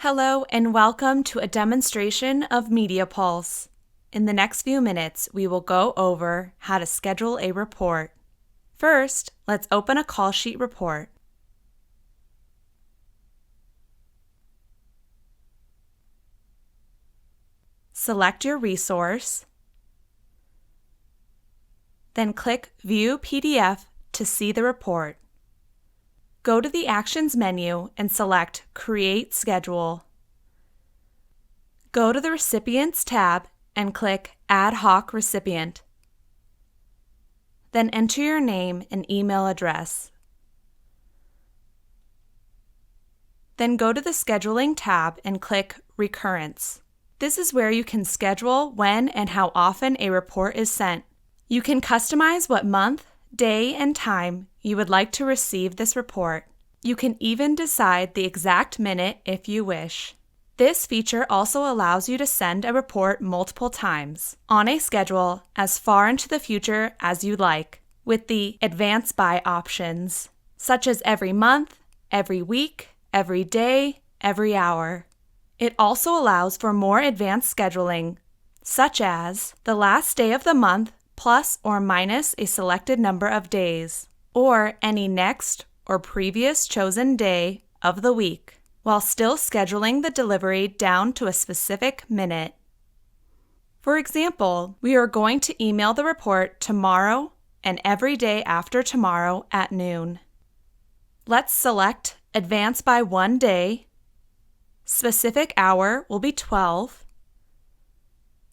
Hello and welcome to a demonstration of MediaPulse. In the next few minutes, we will go over how to schedule a report. First, let's open a call sheet report. Select your resource, then click View PDF to see the report. Go to the Actions menu and select Create Schedule. Go to the Recipients tab and click Ad Hoc Recipient. Then enter your name and email address. Then go to the Scheduling tab and click Recurrence. This is where you can schedule when and how often a report is sent. You can customize what month, day, and time you would like to receive this report. You can even decide the exact minute if you wish. This feature also allows you to send a report multiple times on a schedule as far into the future as you like, with the advance by options, such as every month, every week, every day, every hour. It also allows for more advanced scheduling, such as the last day of the month plus or minus a selected number of days, or any next or previous chosen day of the week, while still scheduling the delivery down to a specific minute. For example, we are going to email the report tomorrow and every day after tomorrow at noon. Let's select Advance by 1 day. Specific hour will be 12.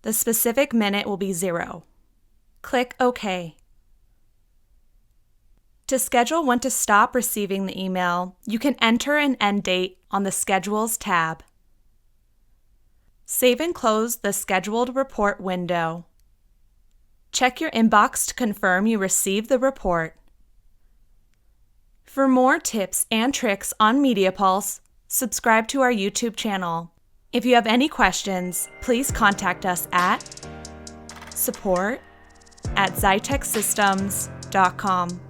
The specific minute will be 0. Click OK. To schedule when to stop receiving the email, you can enter an end date on the Schedules tab. Save and close the Scheduled Report window. Check your inbox to confirm you received the report. For more tips and tricks on MediaPulse, subscribe to our YouTube channel. If you have any questions, please contact us at support@xytechsystems.com.